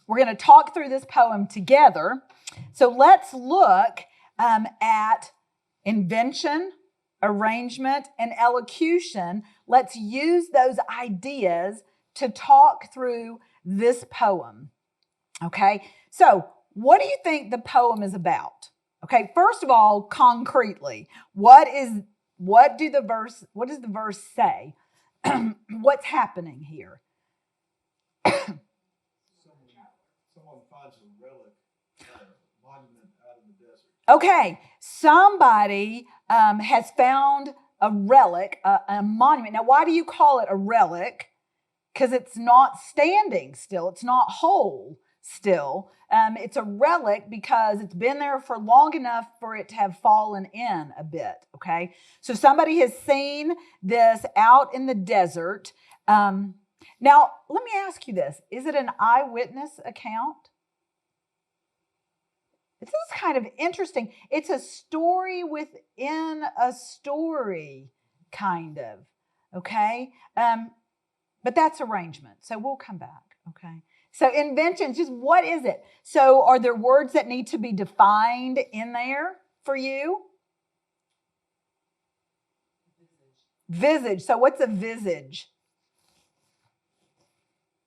we're going to talk through this poem together. So let's look at invention, arrangement, and elocution. Let's use those ideas to talk through this poem. Okay, so what do you think the poem is about? Okay, first of all, concretely, what does the verse say? What's happening here? Someone finds a relic, monument out in the desert. Okay, somebody has found a relic, a monument. Now, why do you call it a relic? Because it's not standing still. It's not whole still. It's a relic because it's been there for long enough for it to have fallen in a bit, okay? So somebody has seen this out in the desert. Now, let me ask you this. Is it an eyewitness account? This is kind of interesting. It's a story within a story, kind of, okay? But that's arrangement, so we'll come back, okay? So inventions, just what is it? So are there words that need to be defined in there for you? Visage. So what's a visage?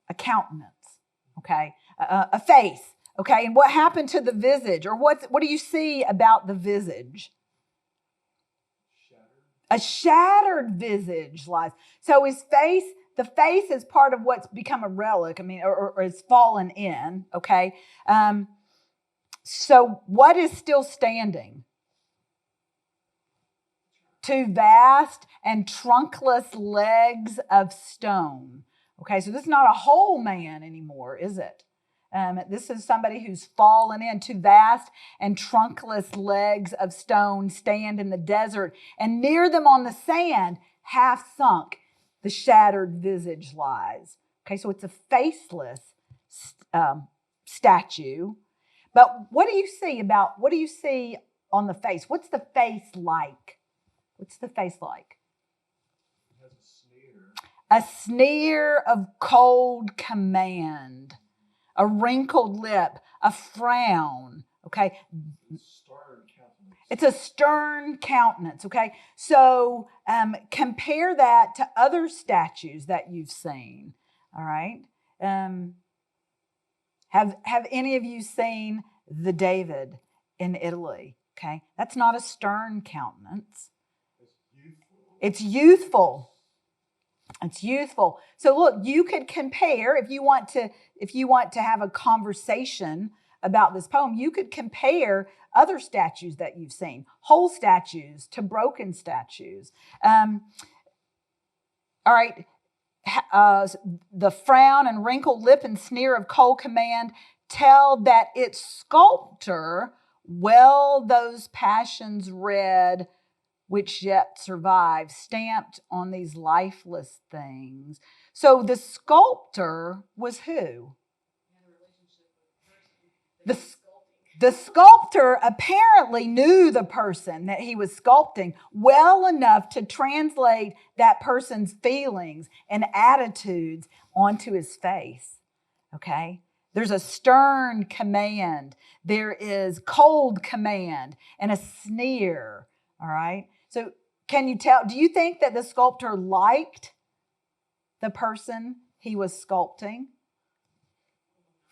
A countenance, okay? A face, okay? And what happened to the visage? Or what do you see about the visage? A shattered visage lies. So his face, the face is part of what's become a relic, or is fallen in, okay? So what is still standing? Two vast and trunkless legs of stone. Okay, so this is not a whole man anymore, is it? This is somebody who's fallen in. Two vast and trunkless legs of stone stand in the desert, and near them on the sand, half sunk, the shattered visage lies. Okay, so it's a faceless statue. But what do you see on the face? What's the face like? What's the face like? It has a sneer. A sneer of cold command. A wrinkled lip, a frown, okay? Stern countenance. It's a stern countenance, okay? So compare that to other statues that you've seen, all right? Have any of you seen the David in Italy, okay? That's not a stern countenance. It's youthful. It's youthful. So look, you could compare, if you want to have a conversation about this poem, you could compare other statues that you've seen, whole statues to broken statues. All right. The frown and wrinkled lip and sneer of cold command tell that its sculptor well those passions read which yet survive, stamped on these lifeless things. So the sculptor was who? The sculptor apparently knew the person that he was sculpting well enough to translate that person's feelings and attitudes onto his face, okay? There's a stern command. There is cold command and a sneer, all right? So can you tell, do you think that the sculptor liked the person he was sculpting?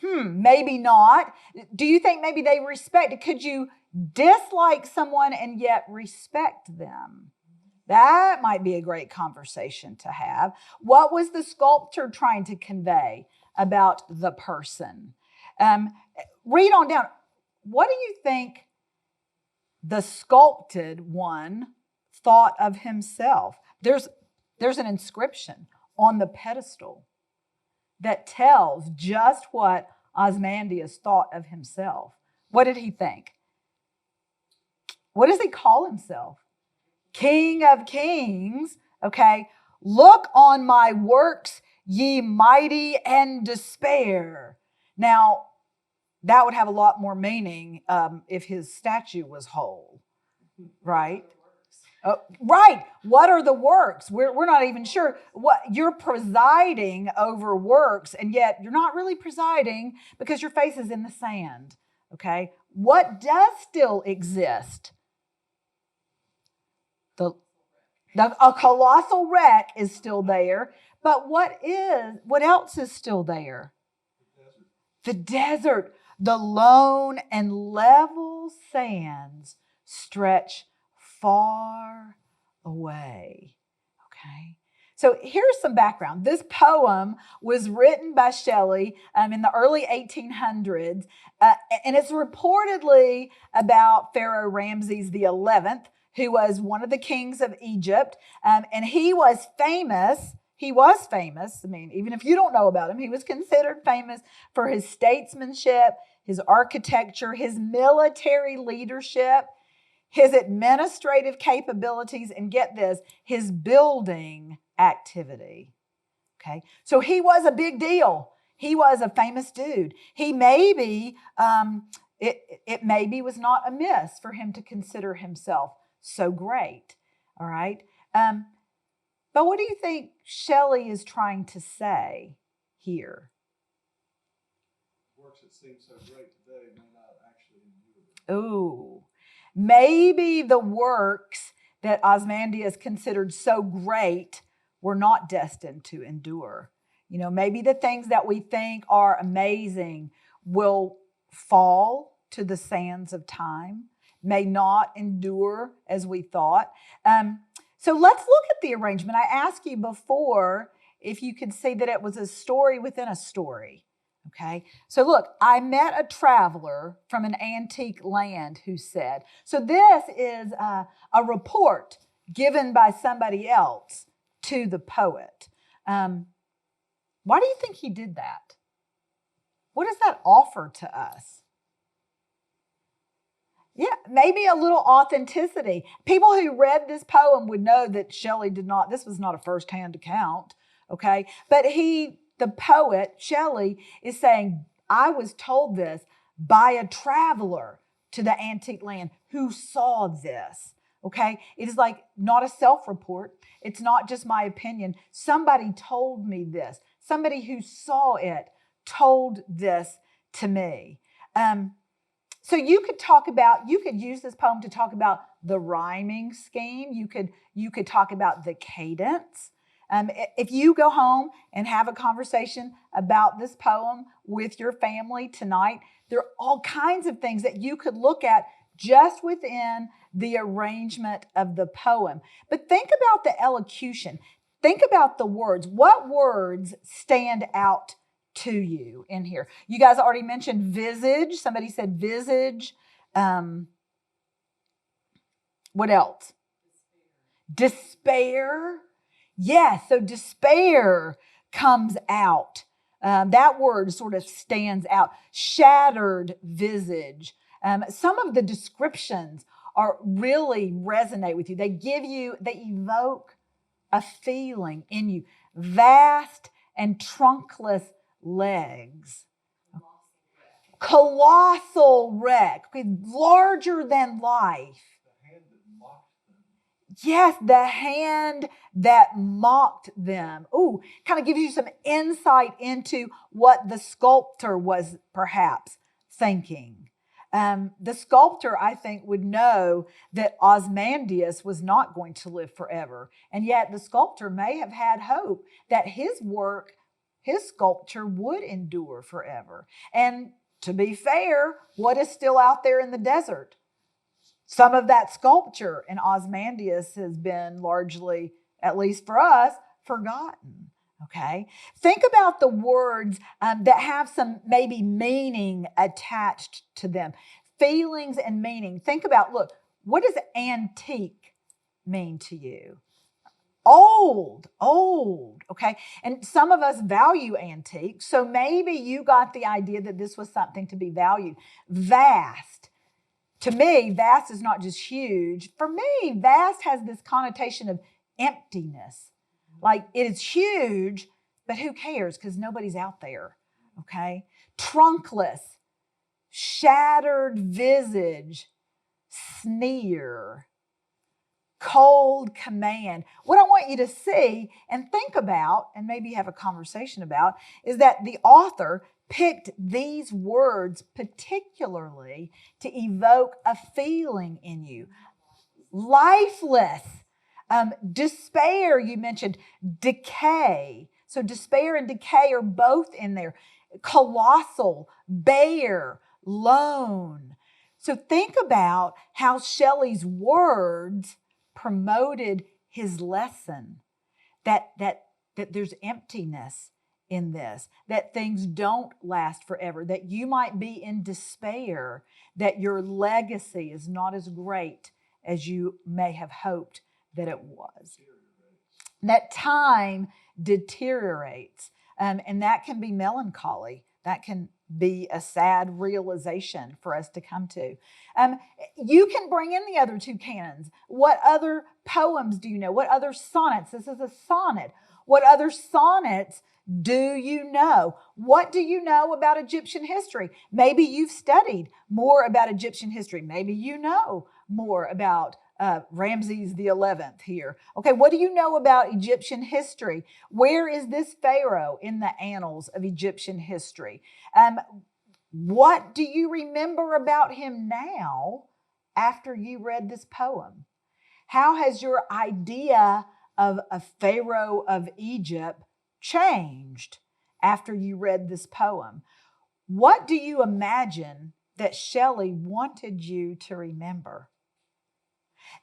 Maybe not. Do you think maybe they respected? Could you dislike someone and yet respect them? That might be a great conversation to have. What was the sculptor trying to convey about the person? Read on down. What do you think the sculpted one thought of himself? There's an inscription on the pedestal that tells just what Ozymandias thought of himself. What did he think? What does he call himself? King of kings, okay? Look on my works, ye mighty, and despair. Now, that would have a lot more meaning if his statue was whole, right? Oh, right. What are the works? We're not even sure. What you're presiding over works, and yet you're not really presiding because your face is in the sand. Okay. What does still exist? The a colossal wreck is still there, but what else is still there? The desert, the lone and level sands stretch far away. Okay. So here's some background. This poem was written by Shelley in the early 1800s, and it's reportedly about Pharaoh Ramses the 11th, who was one of the kings of Egypt, and he was famous. He was famous. I mean, even if you don't know about him, he was considered famous for his statesmanship, his architecture, his military leadership, his administrative capabilities, and get this, his building activity. Okay, so he was a big deal. He was a famous dude. He maybe, it maybe was not amiss for him to consider himself so great. All right. But what do you think Shelley is trying to say here? Works that seem so great today may not actually endure. Ooh, maybe the works that Ozymandias considered so great were not destined to endure. You know, maybe the things that we think are amazing will fall to the sands of time, may not endure as we thought. So let's look at the arrangement. I asked you before if you could see that it was a story within a story. Okay, so look, I met a traveler from an antique land who said, so this is a report given by somebody else to the poet. Why do you think he did that? What does that offer to us? Yeah, maybe a little authenticity. People who read this poem would know that Shelley did not, this was not a first-hand account, okay? But the poet, Shelley, is saying, I was told this by a traveler to the antique land who saw this, okay? It is like not a self-report. It's not just my opinion. Somebody told me this. Somebody who saw it told this to me. So you could use this poem to talk about the rhyming scheme. You could talk about the cadence. If you go home and have a conversation about this poem with your family tonight, there are all kinds of things that you could look at just within the arrangement of the poem. But think about the elocution. Think about the words. What words stand out to you in here? You guys already mentioned visage. Somebody said visage. What else? Despair. Yes, so despair comes out. That word sort of stands out. Shattered visage. Some of the descriptions really resonate with you. They evoke a feeling in you. Vast and trunkless legs. Colossal wreck. Larger than life. Yes, the hand that mocked them. Ooh, kind of gives you some insight into what the sculptor was perhaps thinking. The sculptor, I think, would know that Ozymandias was not going to live forever. And yet the sculptor may have had hope that his sculpture would endure forever. And to be fair, what is still out there in the desert? Some of that sculpture in Ozymandias has been largely, at least for us, forgotten. Okay? Think about the words that have some maybe meaning attached to them. Feelings and meaning. Think about, look, what does antique mean to you? Old, okay? And some of us value antique, so maybe you got the idea that this was something to be valued. Vast. To me, vast is not just huge. For me, vast has this connotation of emptiness. Like it is huge, but who cares? Because nobody's out there, okay? Trunkless, shattered visage, sneer, cold command. What I want you to see and think about, and maybe have a conversation about, is that the author picked these words particularly to evoke a feeling in you. Lifeless, despair, you mentioned, decay. So despair and decay are both in there. Colossal, bare, lone. So think about how Shelley's words promoted his lesson, that there's emptiness in this, that things don't last forever, that you might be in despair, that your legacy is not as great as you may have hoped that it was. That time deteriorates, and that can be melancholy. That can be a sad realization for us to come to. You can bring in the other two canons. What other poems do you know? What other sonnets? This is a sonnet. What other sonnets do you know? What do you know about Egyptian history? Maybe you've studied more about Egyptian history. Maybe you know more about Ramses the 11th here. Okay, what do you know about Egyptian history? Where is this pharaoh in the annals of Egyptian history? What do you remember about him now after you read this poem? How has your idea of a pharaoh of Egypt changed after you read this poem? What do you imagine that Shelley wanted you to remember?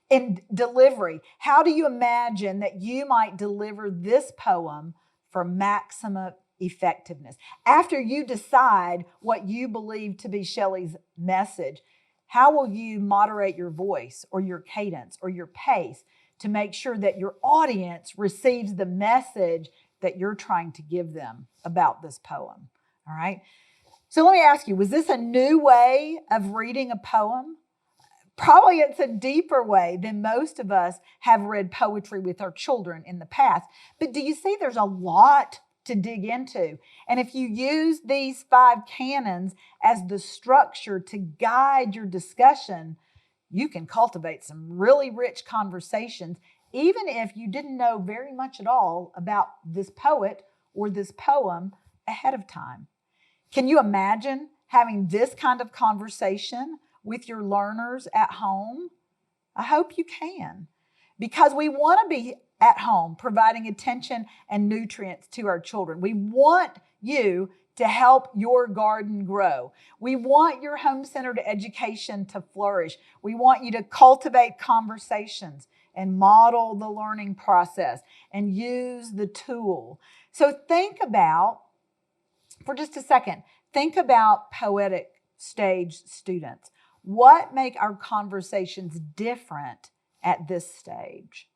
In delivery, how do you imagine that you might deliver this poem for maximum effectiveness? After you decide what you believe to be Shelley's message, how will you moderate your voice or your cadence or your pace to make sure that your audience receives the message that you're trying to give them about this poem? All right. So let me ask you, was this a new way of reading a poem? Probably it's a deeper way than most of us have read poetry with our children in the past. But do you see there's a lot to dig into? And if you use these 5 canons as the structure to guide your discussion, you can cultivate some really rich conversations, even if you didn't know very much at all about this poet or this poem ahead of time. Can you imagine having this kind of conversation with your learners at home? I hope you can, because we want to be at home providing attention and nutrients to our children. We want you to help your garden grow. We want your home-centered education to flourish. We want you to cultivate conversations and model the learning process and use the tool. So think about, for just a second, think about poetic stage students. What make our conversations different at this stage?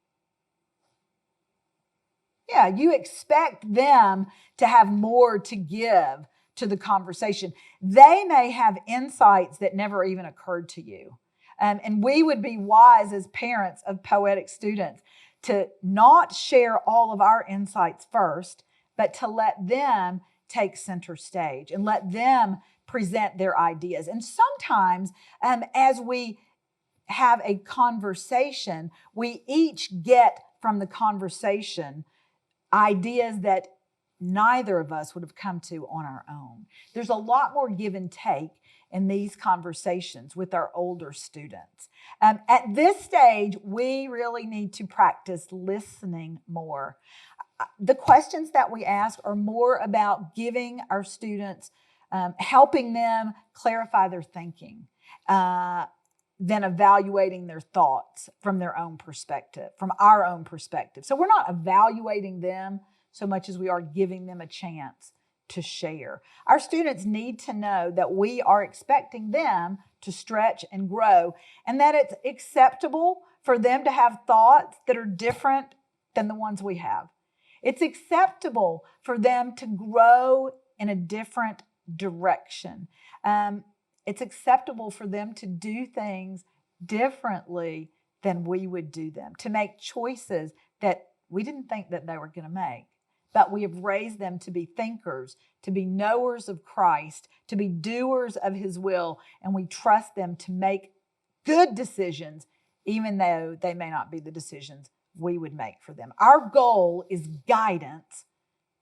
Yeah, you expect them to have more to give to the conversation. They may have insights that never even occurred to you. And we would be wise as parents of poetic students to not share all of our insights first, but to let them take center stage and let them present their ideas. And sometimes as we have a conversation, we each get from the conversation ideas that neither of us would have come to on our own. There's a lot more give and take in these conversations with our older students. At this stage, we really need to practice listening more. The questions that we ask are more about giving our students, helping them clarify their thinking, than evaluating their thoughts from their own perspective, from our own perspective. So we're not evaluating them so much as we are giving them a chance to share. Our students need to know that we are expecting them to stretch and grow, and that it's acceptable for them to have thoughts that are different than the ones we have. It's acceptable for them to grow in a different direction. It's acceptable for them to do things differently than we would do them, to make choices that we didn't think that they were going to make. But we have raised them to be thinkers, to be knowers of Christ, to be doers of His will, and we trust them to make good decisions even though they may not be the decisions we would make for them. Our goal is guidance,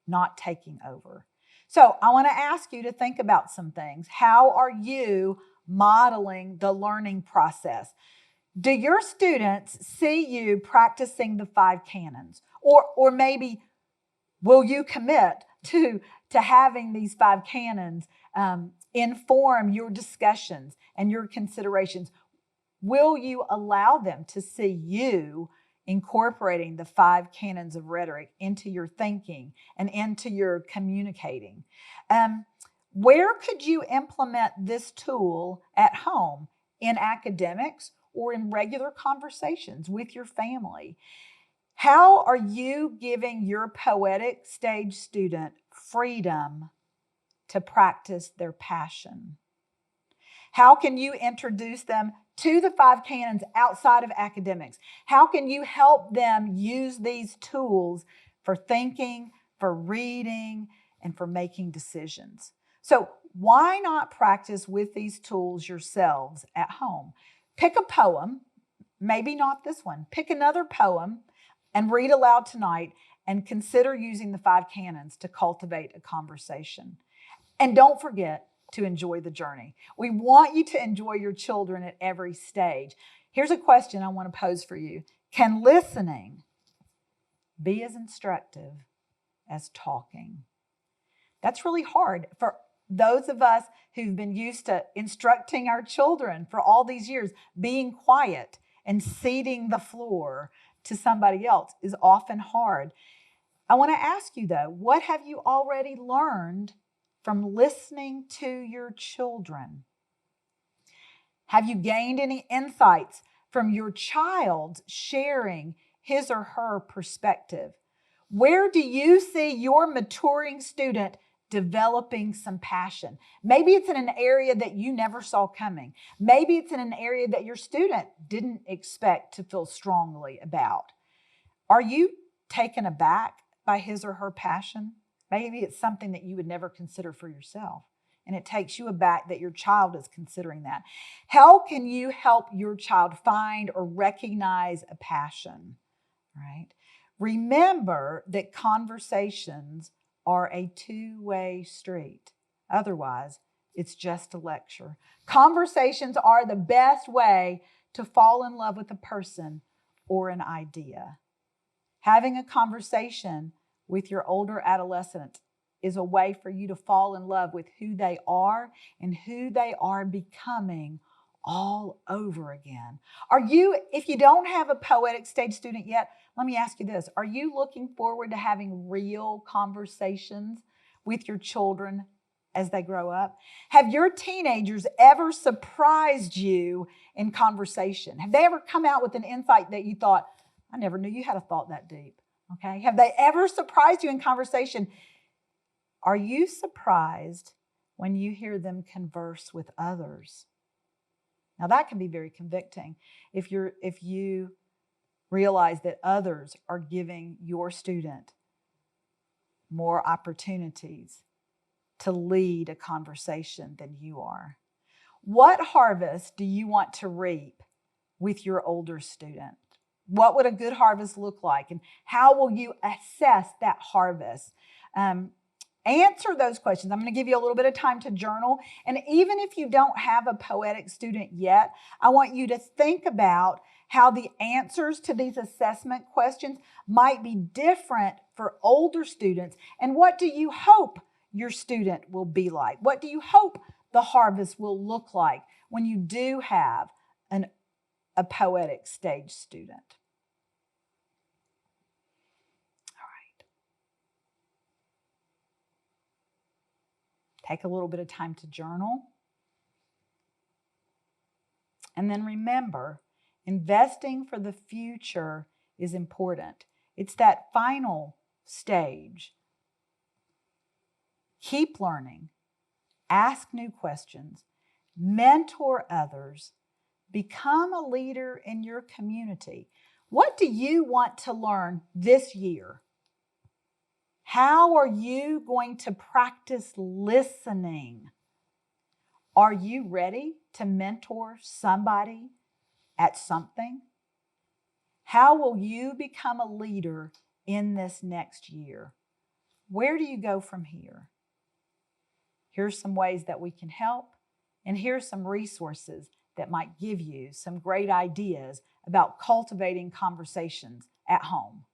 not taking over. So I want to ask you to think about some things. How are you modeling the learning process? Do your students see you practicing the 5 canons? Or maybe will you commit to having these 5 canons inform your discussions and your considerations? Will you allow them to see you incorporating the 5 canons of rhetoric into your thinking and into your communicating? Where could you implement this tool at home, in academics or in regular conversations with your family? How are you giving your poetic stage student freedom to practice their passion? How can you introduce them to the 5 canons outside of academics? How can you help them use these tools for thinking, for reading, and for making decisions? So why not practice with these tools yourselves at home? Pick a poem, maybe not this one. Pick another poem and read aloud tonight, and consider using the 5 canons to cultivate a conversation. And don't forget to enjoy the journey. We want you to enjoy your children at every stage. Here's a question I want to pose for you. Can listening be as instructive as talking? That's really hard for those of us who've been used to instructing our children for all these years. Being quiet and ceding the floor to somebody else is often hard. I want to ask you though, what have you already learned from listening to your children? Have you gained any insights from your child sharing his or her perspective? Where do you see your maturing student developing some passion? Maybe it's in an area that you never saw coming. Maybe it's in an area that your student didn't expect to feel strongly about. Are you taken aback by his or her passion? Maybe it's something that you would never consider for yourself, and it takes you aback that your child is considering that. How can you help your child find or recognize a passion, right? Remember that conversations are a two-way street. Otherwise, it's just a lecture. Conversations are the best way to fall in love with a person or an idea. Having a conversation with your older adolescent is a way for you to fall in love with who they are and who they are becoming all over again. If you don't have a poetic stage student yet, let me ask you this. Are you looking forward to having real conversations with your children as they grow up? Have your teenagers ever surprised you in conversation? Have they ever come out with an insight that you thought, I never knew you had a thought that deep? Okay. Have they ever surprised you in conversation? Are you surprised when you hear them converse with others? Now that can be very convicting if you realize that others are giving your student more opportunities to lead a conversation than you are. What harvest do you want to reap with your older student? What would a good harvest look like? And how will you assess that harvest? Answer those questions. I'm going to give you a little bit of time to journal. And even if you don't have a poetic student yet, I want you to think about how the answers to these assessment questions might be different for older students. And what do you hope your student will be like? What do you hope the harvest will look like when you do have a poetic stage student? All right. Take a little bit of time to journal. And then remember, investing for the future is important. It's that final stage. Keep learning. Ask new questions. Mentor others. Become a leader in your community. What do you want to learn this year? How are you going to practice listening? Are you ready to mentor somebody at something? How will you become a leader in this next year? Where do you go from here? Here's some ways that we can help, and here's some resources that might give you some great ideas about cultivating conversations at home.